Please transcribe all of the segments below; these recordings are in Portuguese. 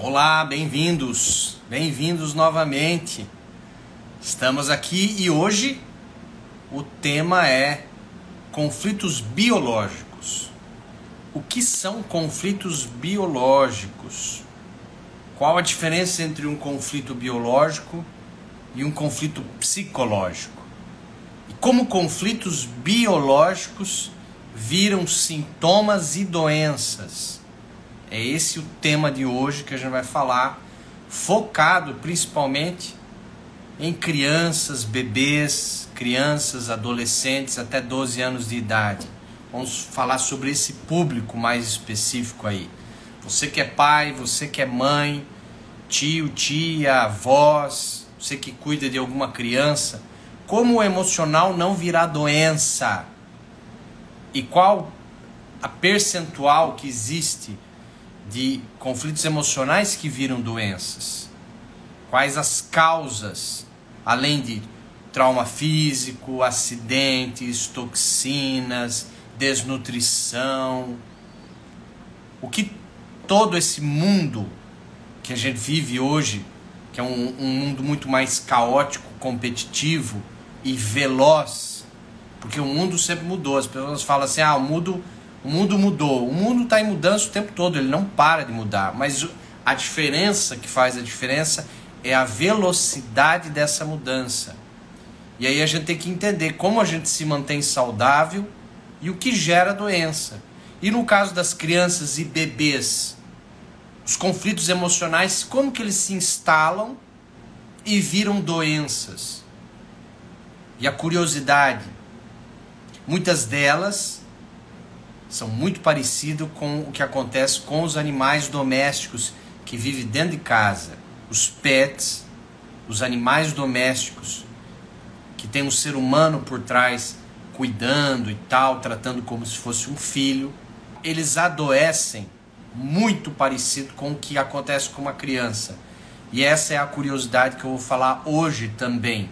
Olá, bem-vindos novamente. Estamos aqui e hoje o tema é conflitos biológicos. O que são conflitos biológicos? Qual a diferença entre um conflito biológico e um conflito psicológico? E como conflitos biológicos viram sintomas e doenças? É esse o tema de hoje que a gente vai falar, focado principalmente em crianças, bebês, crianças, adolescentes até 12 anos de idade. Vamos falar sobre esse público mais específico aí. Você que é pai, você que é mãe, tio, tia, avós, você que cuida de alguma criança, como o emocional não virar doença? E qual a percentual que existe de conflitos emocionais que viram doenças? Quais as causas, além de trauma físico, acidentes, toxinas, desnutrição? O que todo esse mundo que a gente vive hoje, que é um mundo muito mais caótico, competitivo e veloz, porque o mundo sempre mudou. As pessoas falam assim, o mundo mudou. O mundo está em mudança o tempo todo, ele não para de mudar. Mas a diferença que faz a diferença é a velocidade dessa mudança. E aí a gente tem que entender como a gente se mantém saudável e o que gera doença. E no caso das crianças e bebês, os conflitos emocionais, como que eles se instalam e viram doenças? E a curiosidade, muitas delas são muito parecidas com o que acontece com os animais domésticos que vivem dentro de casa. Os pets, os animais domésticos, que tem um ser humano por trás, cuidando e tal, tratando como se fosse um filho. Eles adoecem muito parecido com o que acontece com uma criança. E essa é a curiosidade que eu vou falar hoje também.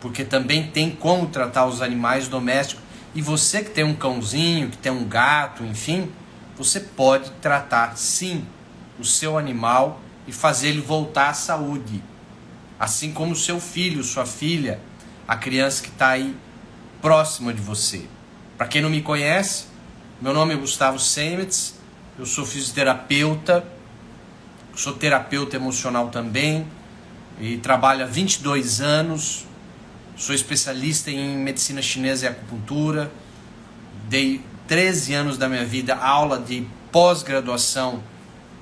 Porque também tem como tratar os animais domésticos. E você que tem um cãozinho, que tem um gato, enfim, você pode tratar sim o seu animal e fazer ele voltar à saúde. Assim como o seu filho, sua filha, a criança que está aí próxima de você. Para quem não me conhece, meu nome é Gustavo Semitz, eu sou fisioterapeuta, sou terapeuta emocional também e trabalho há 22 anos. Sou especialista em medicina chinesa e acupuntura. Dei 13 anos da minha vida aula de pós-graduação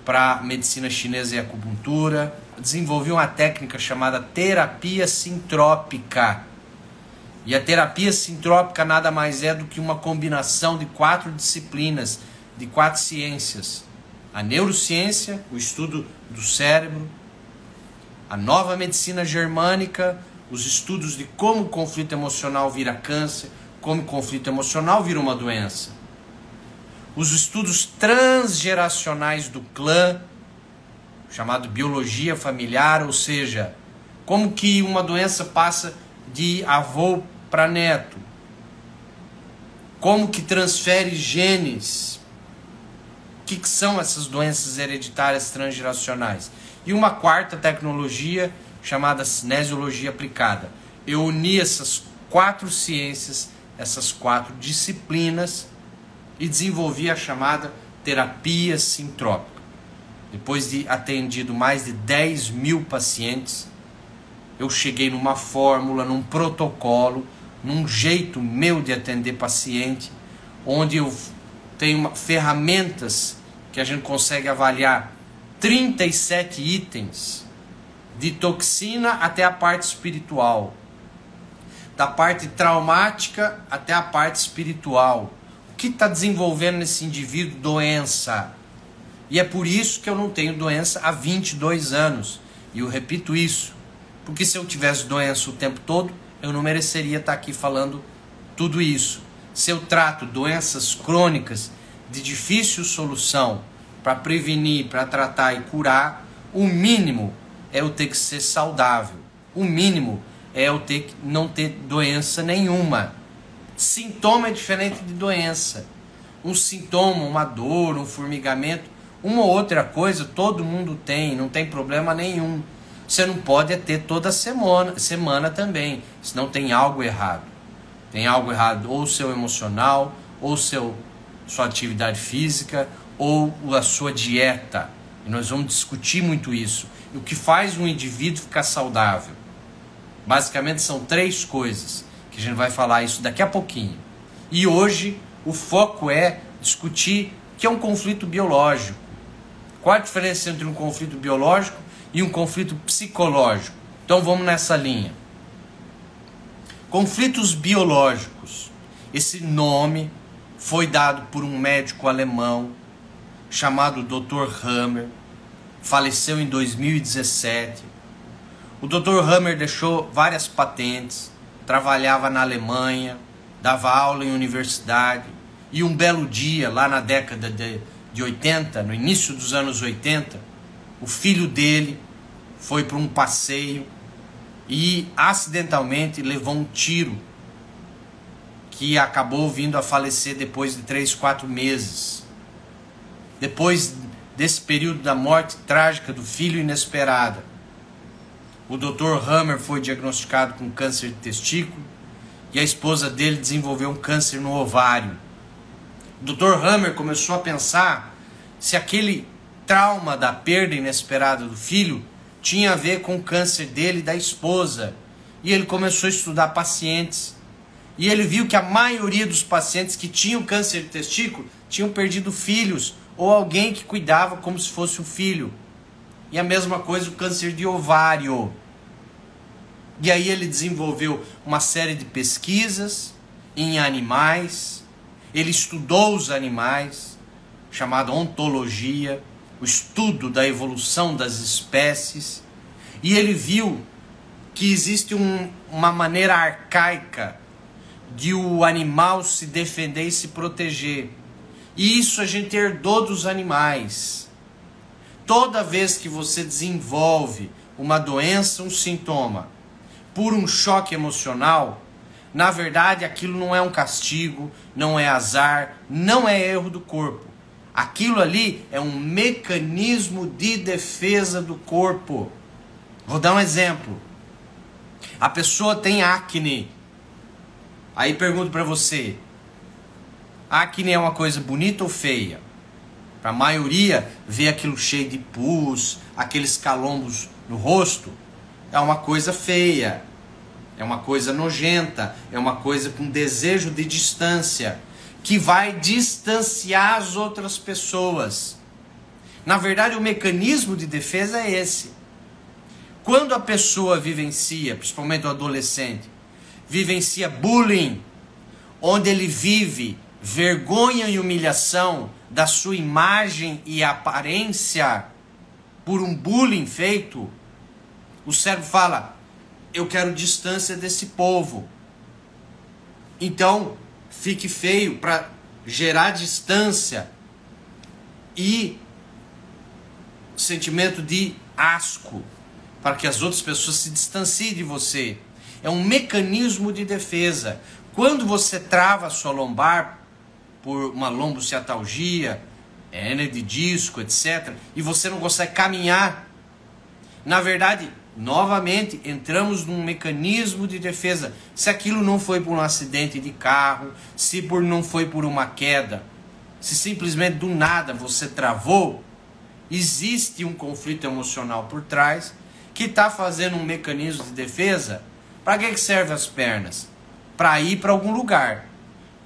para medicina chinesa e acupuntura. Desenvolvi uma técnica chamada terapia sintrópica. E a terapia sintrópica nada mais é do que uma combinação de 4 disciplinas, de 4 ciências. A neurociência, o estudo do cérebro, a nova medicina germânica, os estudos de como o conflito emocional vira câncer, como o conflito emocional vira uma doença. Os estudos transgeracionais do clã, chamado biologia familiar, ou seja, como que uma doença passa de avô para neto. Como que transfere genes. O que são essas doenças hereditárias transgeracionais? E uma quarta tecnologia chamada cinesiologia aplicada. Eu uni essas 4 ciências, essas 4 disciplinas e desenvolvi a chamada terapia sintrópica. Depois de atendido mais de 10 mil pacientes, eu cheguei numa fórmula, num protocolo, num jeito meu de atender paciente, onde eu tenho ferramentas que a gente consegue avaliar 37 itens, de toxina até a parte espiritual, da parte traumática até a parte espiritual. O que está desenvolvendo nesse indivíduo? Doença. E é por isso que eu não tenho doença há 22 anos. E eu repito isso, porque se eu tivesse doença o tempo todo, eu não mereceria estar aqui falando tudo isso. Se eu trato doenças crônicas de difícil solução para prevenir, para tratar e curar, o mínimo é eu ter que ser saudável. O mínimo é eu ter que não ter doença nenhuma. Sintoma é diferente de doença. Um sintoma, uma dor, um formigamento, Uma ou outra coisa todo mundo tem, não tem problema nenhum. Você não pode ter toda semana também, senão tem algo errado. Tem algo errado ou o seu emocional, ou sua atividade física, ou a sua dieta. E nós vamos discutir muito isso. E o que faz um indivíduo ficar saudável? Basicamente são 3 coisas, que a gente vai falar isso daqui a pouquinho. E hoje o foco é discutir o que é um conflito biológico. Qual a diferença entre um conflito biológico e um conflito psicológico? Então vamos nessa linha. Conflitos biológicos. Esse nome foi dado por um médico alemão chamado Dr. Hammer. Faleceu em 2017. O Dr. Hammer deixou várias patentes, trabalhava na Alemanha, dava aula em universidade, e um belo dia, lá na década de 80, no início dos anos 80, o filho dele foi para um passeio e acidentalmente levou um tiro que acabou vindo a falecer depois de 3, 4 meses. Depois desse período da morte trágica do filho inesperada, o Dr. Hammer foi diagnosticado com câncer de testículo e a esposa dele desenvolveu um câncer no ovário. O Dr. Hammer começou a pensar se aquele trauma da perda inesperada do filho tinha a ver com o câncer dele e da esposa. E ele começou a estudar pacientes. E ele viu que a maioria dos pacientes que tinham câncer de testículo tinham perdido filhos ou alguém que cuidava como se fosse um filho. E a mesma coisa o câncer de ovário. E aí ele desenvolveu uma série de pesquisas em animais. Ele estudou os animais, chamada ontologia, o estudo da evolução das espécies. E ele viu que existe uma maneira arcaica de o animal se defender e se proteger. E isso a gente herdou dos animais. Toda vez que você desenvolve uma doença, um sintoma, por um choque emocional, na verdade aquilo não é um castigo, não é azar, não é erro do corpo. Aquilo ali é um mecanismo de defesa do corpo. Vou dar um exemplo. A pessoa tem acne. Aí pergunto para você, acne é uma coisa bonita ou feia? Para a maioria, ver aquilo cheio de pus, aqueles calombos no rosto, é uma coisa feia, é uma coisa nojenta, é uma coisa com desejo de distância, que vai distanciar as outras pessoas. Na verdade, o mecanismo de defesa é esse. Quando a pessoa vivencia, principalmente o adolescente, vivencia bullying, onde ele vive vergonha e humilhação da sua imagem e aparência por um bullying feito, o cérebro fala, eu quero distância desse povo. Então, fique feio para gerar distância e sentimento de asco, para que as outras pessoas se distanciem de você. É um mecanismo de defesa. Quando você trava a sua lombar por uma lombociatalgia, hérnia de disco, etc., e você não consegue caminhar, na verdade, novamente, entramos num mecanismo de defesa. Se aquilo não foi por um acidente de carro, se não foi por uma queda, se simplesmente do nada você travou, existe um conflito emocional por trás que está fazendo um mecanismo de defesa. Para que servem as pernas? Para ir para algum lugar.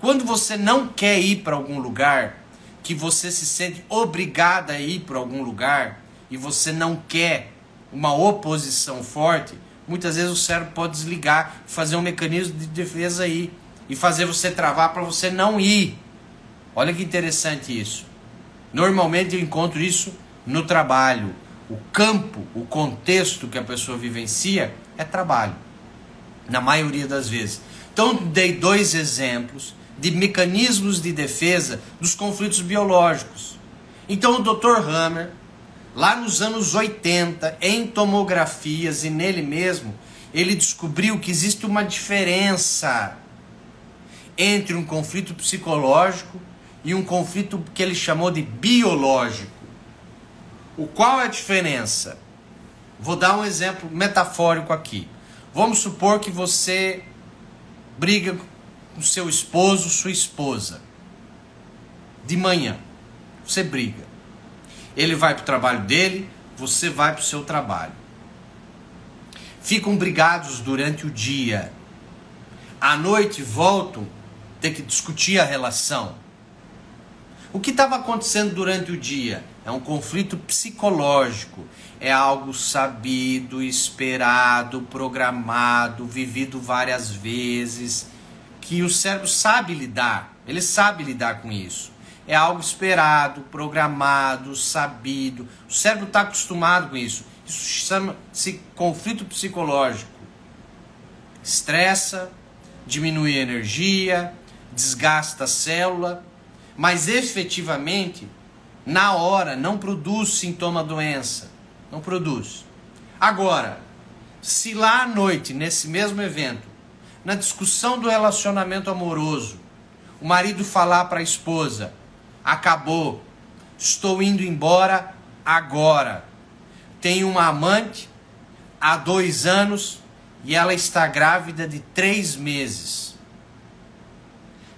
Quando você não quer ir para algum lugar, que você se sente obrigado a ir para algum lugar, e você não quer uma oposição forte, muitas vezes o cérebro pode desligar, fazer um mecanismo de defesa aí, e fazer você travar para você não ir. Olha que interessante isso. Normalmente eu encontro isso no trabalho. O campo, o contexto que a pessoa vivencia é trabalho, na maioria das vezes. Então dei 2 exemplos de mecanismos de defesa dos conflitos biológicos. Então o Dr. Hammer, lá nos anos 80, em tomografias e nele mesmo, ele descobriu que existe uma diferença entre um conflito psicológico e um conflito que ele chamou de biológico. Qual é a diferença? Vou dar um exemplo metafórico aqui. Vamos supor que você briga com seu esposo, sua esposa. De manhã, você briga. Ele vai para o trabalho dele, você vai para o seu trabalho. Ficam brigados durante o dia. À noite voltam a ter que discutir a relação. O que estava acontecendo durante o dia? É um conflito psicológico. É algo sabido, esperado, programado, vivido várias vezes, que o cérebro sabe lidar. Ele sabe lidar com isso. É algo esperado, programado, sabido. O cérebro está acostumado com isso. Isso chama-se conflito psicológico. Estressa, diminui a energia, desgasta a célula, mas efetivamente, na hora, não produz sintoma doença. Não produz. Agora, se lá à noite, nesse mesmo evento, na discussão do relacionamento amoroso, o marido falar para a esposa: acabou, estou indo embora agora, tenho uma amante há 2 anos e ela está grávida de 3 meses.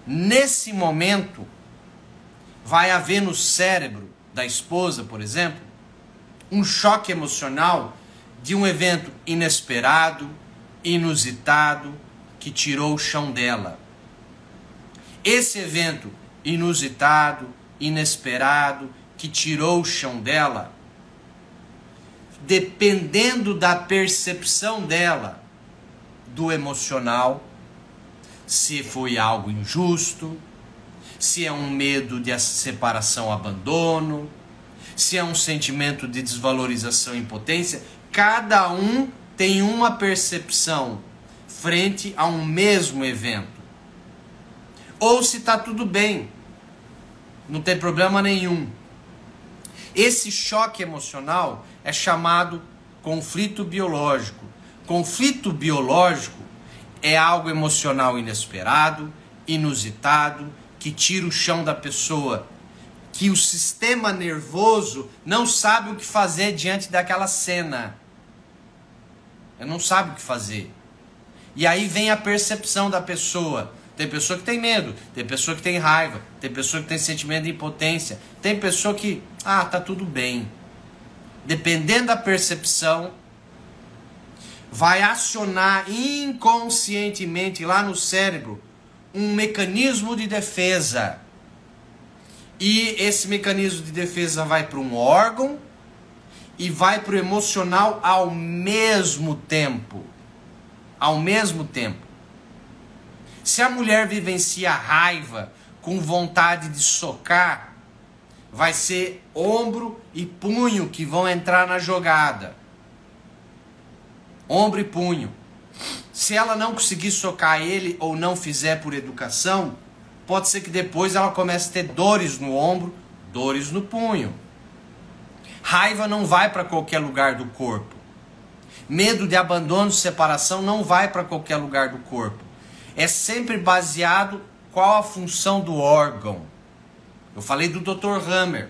Nesse momento, vai haver no cérebro da esposa, por exemplo, um choque emocional de um evento inesperado, inusitado, que tirou o chão dela. Esse evento inusitado, inesperado, que tirou o chão dela, dependendo da percepção dela, do emocional, se foi algo injusto, se é um medo de separação, abandono, se é um sentimento de desvalorização e impotência, cada um tem uma percepção frente a um mesmo evento. Ou se está tudo bem, não tem problema nenhum. Esse choque emocional é chamado conflito biológico. Conflito biológico é algo emocional inesperado, inusitado, que tira o chão da pessoa, que o sistema nervoso não sabe o que fazer diante daquela cena. Ele não sabe o que fazer. E aí vem a percepção da pessoa. Tem pessoa que tem medo, tem pessoa que tem raiva, tem pessoa que tem sentimento de impotência, tem pessoa que, tá tudo bem. Dependendo da percepção, vai acionar inconscientemente lá no cérebro um mecanismo de defesa. E esse mecanismo de defesa vai para um órgão e vai para o emocional ao mesmo tempo. Ao mesmo tempo. Se a mulher vivencia raiva com vontade de socar, vai ser ombro e punho que vão entrar na jogada. Ombro e punho. Se ela não conseguir socar ele ou não fizer por educação, pode ser que depois ela comece a ter dores no ombro, dores no punho. Raiva não vai para qualquer lugar do corpo. Medo de abandono e separação não vai para qualquer lugar do corpo. É sempre baseado qual a função do órgão. Eu falei do Dr. Hammer.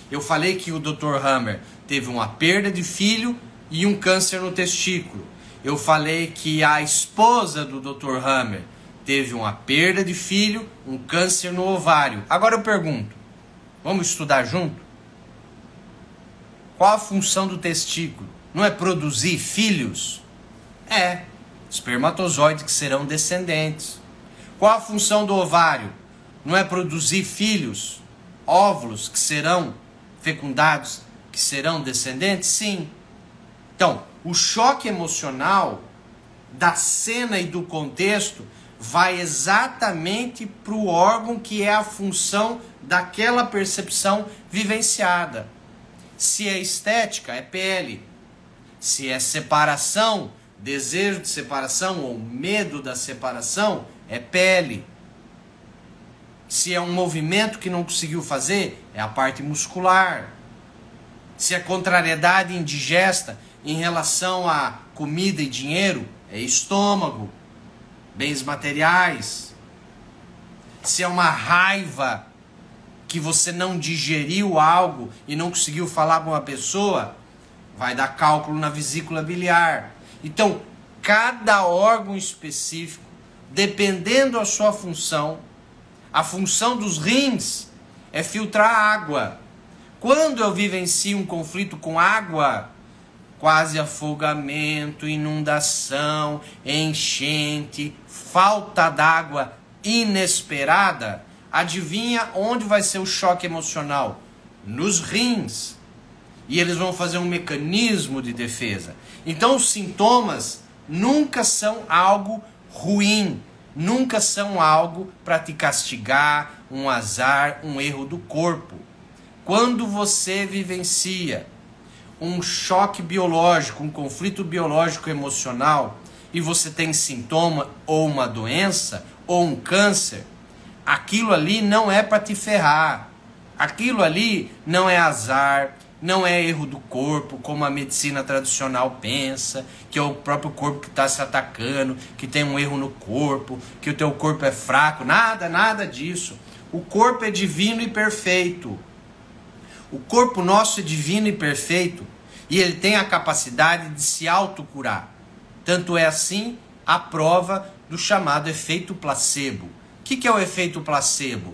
Eu falei que o Dr. Hammer teve uma perda de filho e um câncer no testículo. Eu falei que a esposa do Dr. Hammer teve uma perda de filho, um câncer no ovário. Agora eu pergunto, vamos estudar junto? Qual a função do testículo? Não é produzir filhos? É, espermatozoides que serão descendentes. Qual a função do ovário? Não é produzir filhos, óvulos que serão fecundados, que serão descendentes? Sim. Então, o choque emocional da cena e do contexto vai exatamente para o órgão que é a função daquela percepção vivenciada. Se é estética, é pele. Se é separação, desejo de separação ou medo da separação, é pele. Se é um movimento que não conseguiu fazer, é a parte muscular. Se é contrariedade indigesta em relação a comida e dinheiro, é estômago, bens materiais. Se é uma raiva que você não digeriu algo e não conseguiu falar com uma pessoa, vai dar cálculo na vesícula biliar. Então, cada órgão específico, dependendo da sua função, a função dos rins é filtrar água. Quando eu vivencio um conflito com água, quase afogamento, inundação, enchente, falta d'água inesperada, adivinha onde vai ser o choque emocional? Nos rins. E eles vão fazer um mecanismo de defesa. Então os sintomas nunca são algo ruim, nunca são algo para te castigar, um azar, um erro do corpo. Quando você vivencia um choque biológico, um conflito biológico emocional, e você tem sintoma ou uma doença ou um câncer, aquilo ali não é para te ferrar. Aquilo ali não é azar, não é erro do corpo, como a medicina tradicional pensa, que é o próprio corpo que está se atacando, que tem um erro no corpo, que o teu corpo é fraco. Nada disso. O corpo é divino e perfeito. O corpo nosso é divino e perfeito e ele tem a capacidade de se autocurar. Tanto é assim a prova do chamado efeito placebo. O que é o efeito placebo?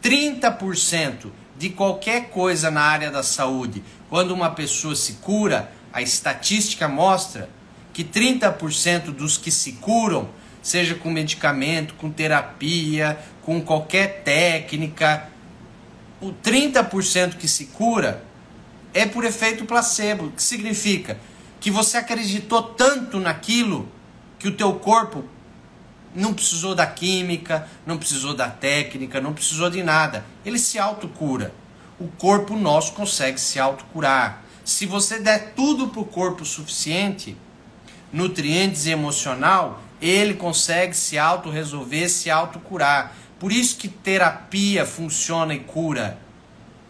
30% de qualquer coisa na área da saúde, quando uma pessoa se cura, a estatística mostra que 30% dos que se curam, seja com medicamento, com terapia, com qualquer técnica, o 30% que se cura é por efeito placebo, que significa que você acreditou tanto naquilo que o teu corpo não precisou da química, não precisou da técnica, não precisou de nada. Ele se autocura. O corpo nosso consegue se autocurar. Se você der tudo para o corpo suficiente, nutrientes e emocional, ele consegue se autorresolver, se autocurar. Por isso que terapia funciona e cura.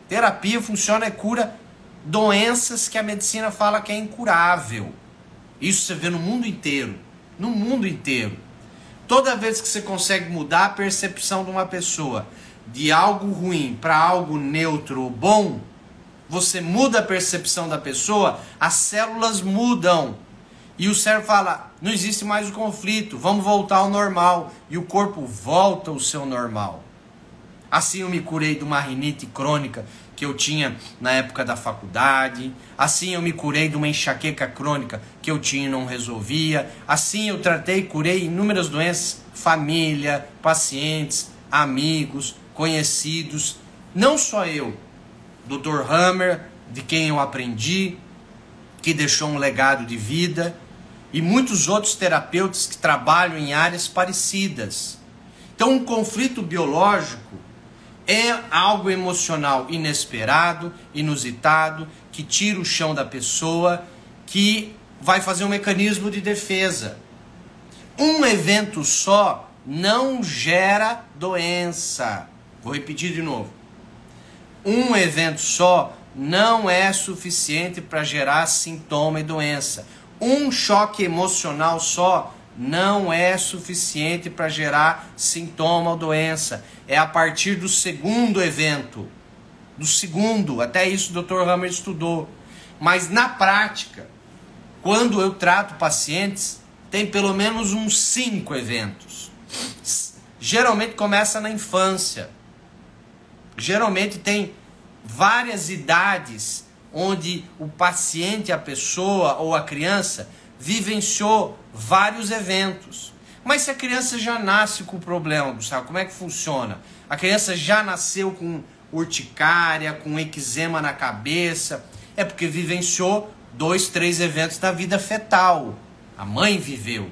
Terapia funciona e cura doenças que a medicina fala que é incurável. Isso você vê no mundo inteiro. No mundo inteiro. Toda vez que você consegue mudar a percepção de uma pessoa de algo ruim para algo neutro ou bom, você muda a percepção da pessoa, as células mudam. E o cérebro fala, não existe mais o conflito, vamos voltar ao normal. E o corpo volta ao seu normal. Assim eu me curei de uma rinite crônica que eu tinha na época da faculdade. Assim eu me curei de uma enxaqueca crônica que eu tinha e não resolvia. Assim eu tratei e curei inúmeras doenças, família, pacientes, amigos, conhecidos. Não só eu, Dr. Hammer, de quem eu aprendi, que deixou um legado de vida, e muitos outros terapeutas que trabalham em áreas parecidas. Então um conflito biológico é algo emocional inesperado, inusitado, que tira o chão da pessoa, que vai fazer um mecanismo de defesa. Um evento só não gera doença. Vou repetir de novo. Um evento só não é suficiente para gerar sintoma e doença. Um choque emocional só não é suficiente para gerar sintoma ou doença. É a partir do segundo evento. Do segundo, até isso o Dr. Hammer estudou. Mas na prática, quando eu trato pacientes, tem pelo menos uns 5 eventos. Geralmente começa na infância. Geralmente tem várias idades onde o paciente, a pessoa ou a criança vivenciou vários eventos. Mas se a criança já nasce com o problema, Gustavo, como é que funciona? A criança já nasceu com urticária, com eczema na cabeça, é porque vivenciou 2, 3 eventos da vida fetal. A mãe viveu.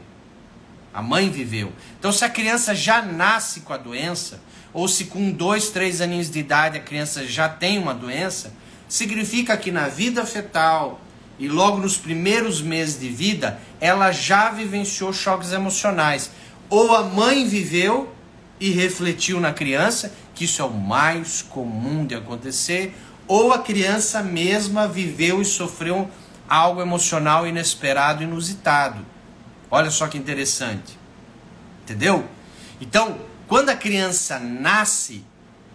A mãe viveu. Então se a criança já nasce com a doença, ou se com 2, 3 aninhos de idade a criança já tem uma doença, significa que na vida fetal e logo nos primeiros meses de vida, ela já vivenciou choques emocionais. Ou a mãe viveu e refletiu na criança, que isso é o mais comum de acontecer, ou a criança mesma viveu e sofreu algo emocional inesperado, inusitado. Olha só que interessante. Entendeu? Então, quando a criança nasce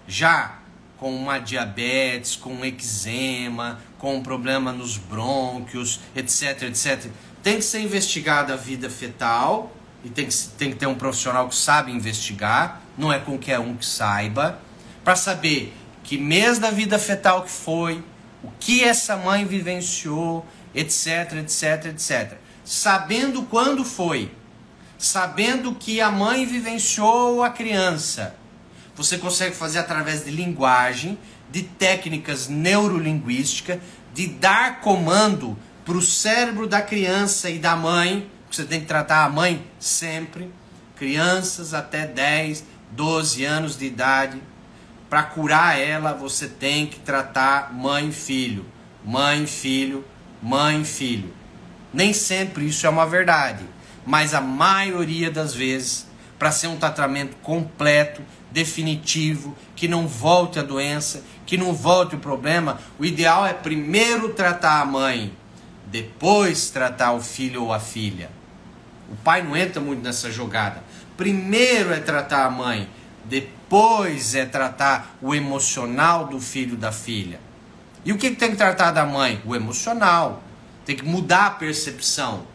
já com uma diabetes, com um eczema, com um problema nos brônquios, etc, etc. Tem que ser investigada a vida fetal e tem que ter um profissional que sabe investigar, não é qualquer um que saiba, para saber que mês da vida fetal que foi, o que essa mãe vivenciou, etc, etc, etc. Sabendo quando foi, sabendo que a mãe vivenciou a criança, você consegue fazer através de linguagem, de técnicas neurolinguísticas, de dar comando para o cérebro da criança e da mãe. Você tem que tratar a mãe sempre. Crianças até 10, 12 anos de idade. Para curar ela, você tem que tratar mãe e filho. Mãe, filho, mãe, filho. Nem sempre isso é uma verdade, mas a maioria das vezes, para ser um tratamento completo, definitivo, que não volte a doença, que não volte o problema, o ideal é primeiro tratar a mãe, depois tratar o filho ou a filha. O pai não entra muito nessa jogada. Primeiro é tratar a mãe, depois é tratar o emocional do filho da filha. E o que tem que tratar da mãe? O emocional. Tem que mudar a percepção.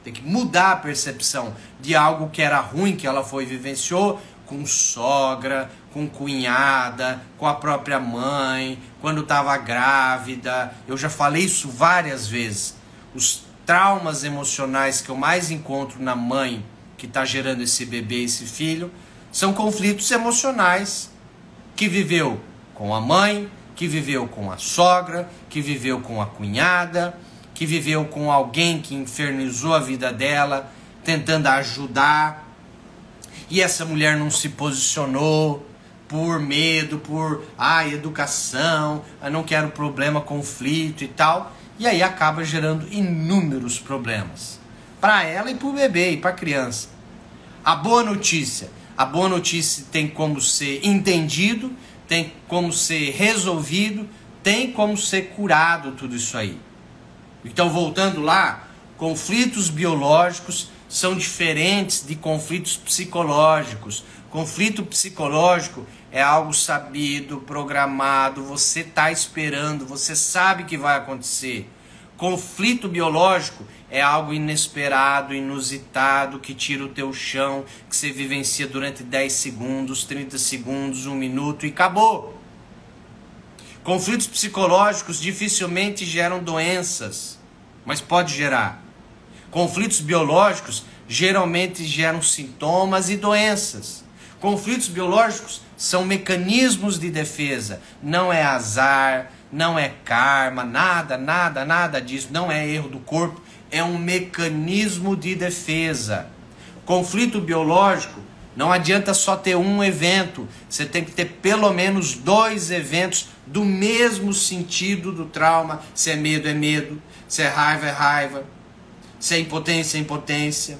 Tem que mudar a percepção de algo que era ruim, que ela vivenciou com sogra, com cunhada, com a própria mãe, quando estava grávida. Eu já falei isso várias vezes. Os traumas emocionais que eu mais encontro na mãe que está gerando esse bebê, esse filho, são conflitos emocionais que viveu com a mãe, que viveu com a sogra, que viveu com a cunhada, que viveu com alguém que infernizou a vida dela, tentando ajudar, e essa mulher não se posicionou por medo, por educação, não quero problema, conflito e tal, e aí acaba gerando inúmeros problemas para ela e para o bebê e para a criança. A boa notícia tem como ser entendido, tem como ser resolvido, tem como ser curado tudo isso aí. Então, voltando lá, conflitos biológicos são diferentes de conflitos psicológicos. Conflito psicológico é algo sabido, programado, você está esperando, você sabe que vai acontecer. Conflito biológico é algo inesperado, inusitado, que tira o teu chão, que você vivencia durante 10 segundos, 30 segundos, 1 minuto e acabou. Conflitos psicológicos dificilmente geram doenças, mas pode gerar. Conflitos biológicos geralmente geram sintomas e doenças. Conflitos biológicos são mecanismos de defesa, não é azar, não é karma, nada disso, não é erro do corpo, é um mecanismo de defesa. Conflito biológico, não adianta só ter um evento, você tem que ter pelo menos 2 eventos do mesmo sentido do trauma. Se é medo, se é raiva, se é impotência.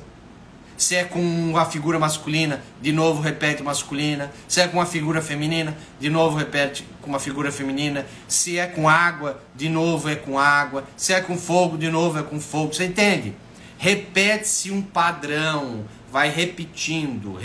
Se é com a figura masculina, de novo repete masculina. Se é com a figura feminina, de novo repete com uma figura feminina. Se é com água, de novo é com água. Se é com fogo, de novo é com fogo. Você entende? Repete-se um padrão, vai repetindo.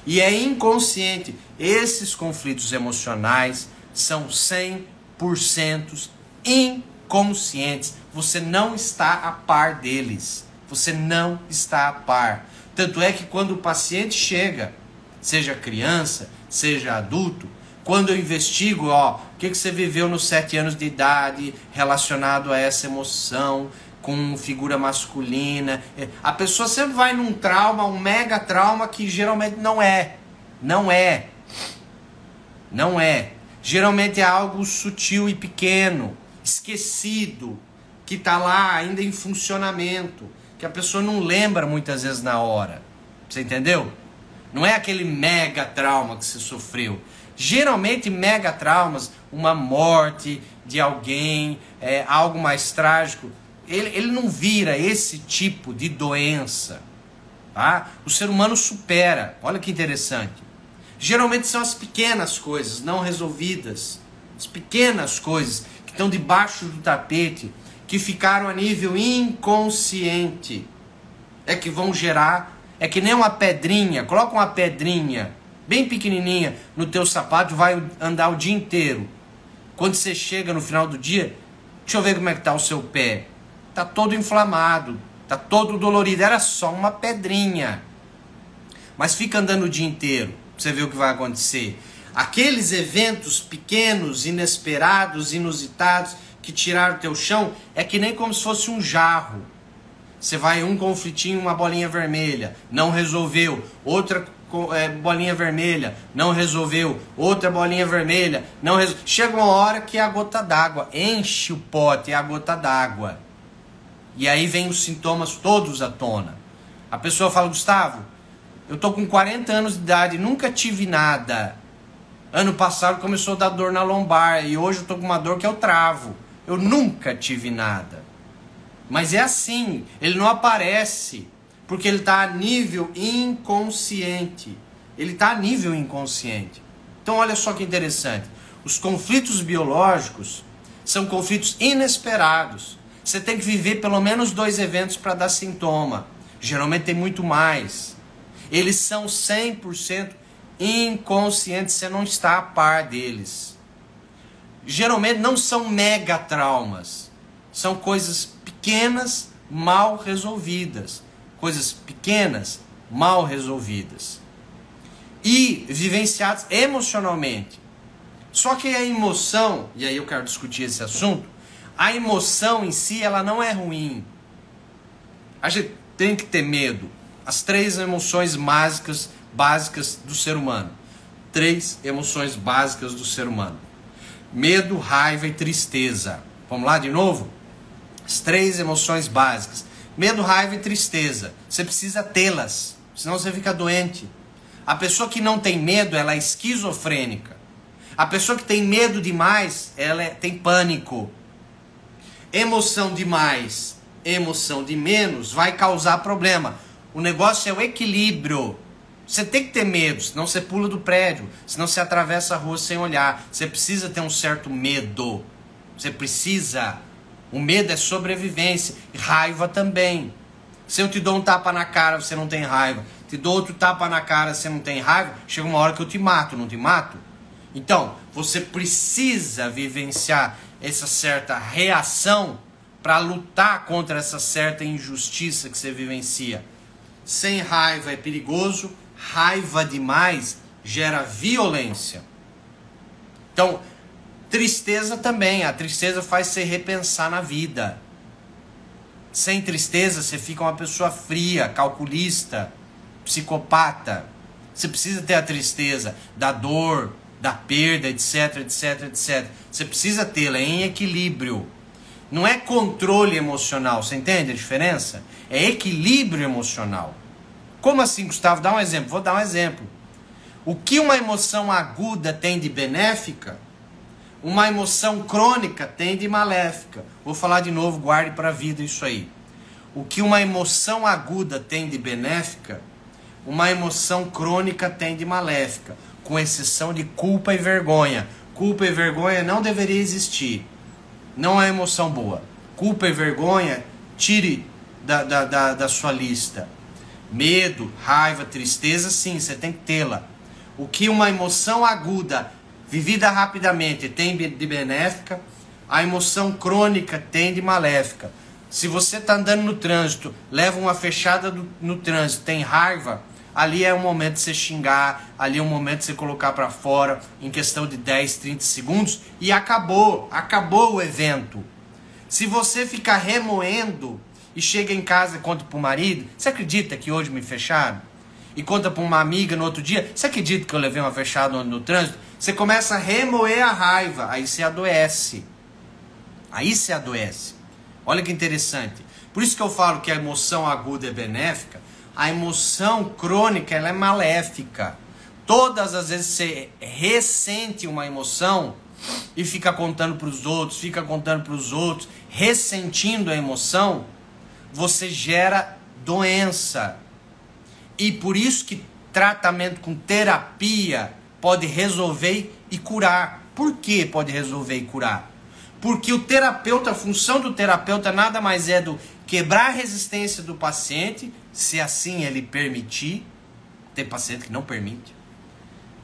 E é inconsciente. Esses conflitos emocionais são 100% inconscientes. Você não está a par deles. Você não está a par. Tanto é que quando o paciente chega, seja criança, seja adulto, quando eu investigo, o que você viveu nos 7 anos de idade relacionado a essa emoção, com figura masculina, a pessoa sempre vai num trauma, um mega trauma que geralmente não é. Geralmente é algo sutil e pequeno, esquecido, que está lá ainda em funcionamento, que a pessoa não lembra muitas vezes na hora. Você entendeu? Não é aquele mega trauma que você sofreu. Geralmente mega traumas, uma morte de alguém, algo mais trágico, ele não vira esse tipo de doença. Tá? O ser humano supera. Olha que interessante. Geralmente são as pequenas coisas não resolvidas. As pequenas coisas que estão debaixo do tapete, que ficaram a nível inconsciente, é que vão gerar, é que nem uma pedrinha, coloca uma pedrinha bem pequenininha no teu sapato, vai andar o dia inteiro. Quando você chega no final do dia, deixa eu ver como é que tá o seu pé. Tá todo inflamado, tá todo dolorido, era só uma pedrinha. Mas fica andando o dia inteiro, pra você ver o que vai acontecer. Aqueles eventos pequenos, inesperados, inusitados, que tiraram o teu chão, é que nem como se fosse um jarro. Você vai um conflitinho, uma bolinha vermelha, não resolveu. Outra bolinha vermelha, não resolveu. Outra bolinha vermelha, não resolveu. Chega uma hora que é a gota d'água, enche o pote, é a gota d'água. E aí vem os sintomas todos à tona. A pessoa fala, Gustavo, eu tô com 40 anos de idade, nunca tive nada. Ano passado começou a dar dor na lombar e hoje eu tô com uma dor que eu travo. Eu nunca tive nada. Mas é assim, ele não aparece, porque ele está a nível inconsciente. Ele está a nível inconsciente. Então olha só que interessante. Os conflitos biológicos são conflitos inesperados. Você tem que viver pelo menos 2 eventos para dar sintoma. Geralmente tem muito mais. Eles são 100% inconscientes, você não está a par deles. Geralmente não são mega traumas. São coisas pequenas, mal resolvidas. Coisas pequenas, mal resolvidas. E vivenciadas emocionalmente. Só que a emoção, e aí eu quero discutir esse assunto, a emoção em si, ela não é ruim. A gente tem que ter medo. As 3 emoções básicas do ser humano. 3 emoções básicas do ser humano. Medo, raiva e tristeza. Vamos lá de novo? As 3 emoções básicas. Medo, raiva e tristeza. Você precisa tê-las, senão você fica doente. A pessoa que não tem medo, ela é esquizofrênica. A pessoa que tem medo demais, ela tem pânico. Emoção demais, emoção de menos vai causar problema. O negócio é o equilíbrio. Você tem que ter medo, senão você pula do prédio, senão você atravessa a rua sem olhar. Você precisa ter um certo medo. Você precisa. O medo é sobrevivência. Raiva também. Se eu te dou um tapa na cara, você não tem raiva. Te dou outro tapa na cara, você não tem raiva. Chega uma hora que eu te mato, não te mato? Então, você precisa vivenciar essa certa reação para lutar contra essa certa injustiça que você vivencia. Sem raiva é perigoso. Raiva demais gera violência. Então, tristeza também. A tristeza faz você repensar na vida. Sem tristeza, você fica uma pessoa fria, calculista, psicopata. Você precisa ter a tristeza da dor, da perda, etc, etc, etc. Você precisa tê-la em equilíbrio. Não é controle emocional, você entende a diferença? É equilíbrio emocional. Como assim, Gustavo? Dá um exemplo. Vou dar um exemplo. O que uma emoção aguda tem de benéfica, uma emoção crônica tem de maléfica. Vou falar de novo, guarde para a vida isso aí. O que uma emoção aguda tem de benéfica, uma emoção crônica tem de maléfica, com exceção de culpa e vergonha. Culpa e vergonha não deveria existir. Não é emoção boa. Culpa e vergonha, tire da sua lista. Medo, raiva, tristeza, sim, você tem que tê-la. O que uma emoção aguda, vivida rapidamente, tem de benéfica, a emoção crônica tem de maléfica. Se você está andando no trânsito, leva uma fechada no trânsito, tem raiva, ali é o momento de você xingar, ali é o momento de você colocar para fora, em questão de 10, 30 segundos, e acabou o evento. Se você ficar remoendo e chega em casa e conta para o marido, você acredita que hoje me fecharam? E conta para uma amiga no outro dia, você acredita que eu levei uma fechada no trânsito? Você começa a remoer a raiva, aí você adoece. Aí você adoece. Olha que interessante. Por isso que eu falo que a emoção aguda é benéfica, a emoção crônica ela é maléfica. Todas as vezes você ressente uma emoção e fica contando para os outros, ressentindo a emoção, você gera doença. E por isso que tratamento com terapia pode resolver e curar. Por que pode resolver e curar? Porque o terapeuta, a função do terapeuta nada mais é do quebrar a resistência do paciente, se assim ele permitir. Tem paciente que não permite.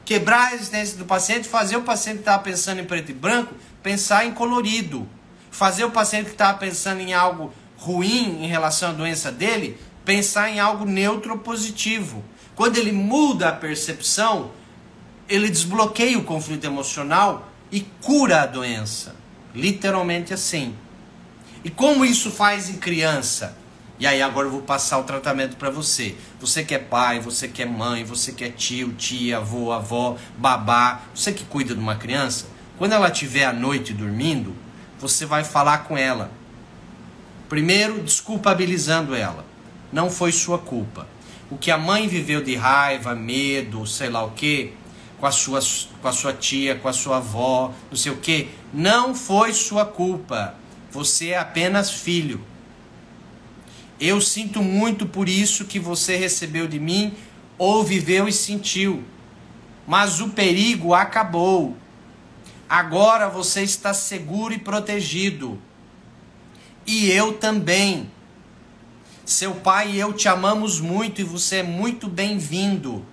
quebrar a resistência do paciente, fazer o paciente que estava pensando em preto e branco pensar em colorido, fazer o paciente que estava pensando em algo ruim em relação à doença dele pensar em algo neutro ou positivo. Quando ele muda a percepção, ele desbloqueia o conflito emocional e cura a doença. Literalmente assim. E como isso faz em criança? E aí agora eu vou passar o tratamento para você. Você que é pai, você que é mãe, você que é tio, tia, avô, avó, babá, você que cuida de uma criança, quando ela estiver à noite dormindo, você vai falar com ela. Primeiro, desculpabilizando ela. Não foi sua culpa. O que a mãe viveu de raiva, medo, sei lá o que, com a sua tia, com a sua avó, não sei o que, não foi sua culpa. Você é apenas filho. Eu sinto muito por isso que você recebeu de mim, ou viveu e sentiu. Mas o perigo acabou. Agora você está seguro e protegido. E eu também. Seu pai e eu te amamos muito e você é muito bem-vindo.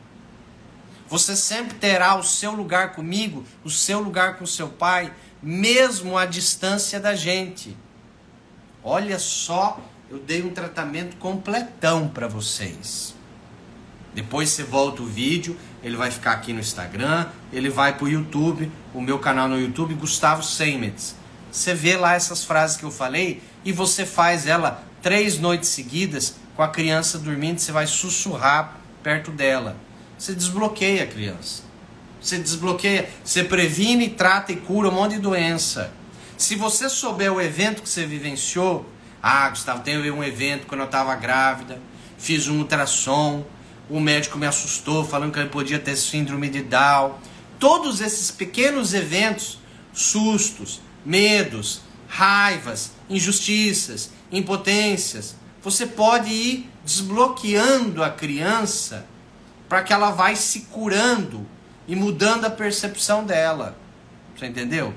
Você sempre terá o seu lugar comigo, o seu lugar com seu pai, mesmo à distância da gente. Olha só, eu dei um tratamento completão para vocês. Depois você volta o vídeo, ele vai ficar aqui no Instagram, ele vai para o YouTube, o meu canal no YouTube, Gustavo Seimetz. Você vê lá essas frases que eu falei e você faz ela 3 noites seguidas com a criança dormindo, você vai sussurrar perto dela. Você desbloqueia a criança. Você desbloqueia, você previne, trata e cura um monte de doença. Se você souber o evento que você vivenciou, Gustavo, teve um evento quando eu estava grávida, fiz um ultrassom, o médico me assustou falando que eu podia ter síndrome de Down. Todos esses pequenos eventos, sustos, medos, raivas, injustiças, impotências, você pode ir desbloqueando a criança para que ela vai se curando e mudando a percepção dela. Você entendeu?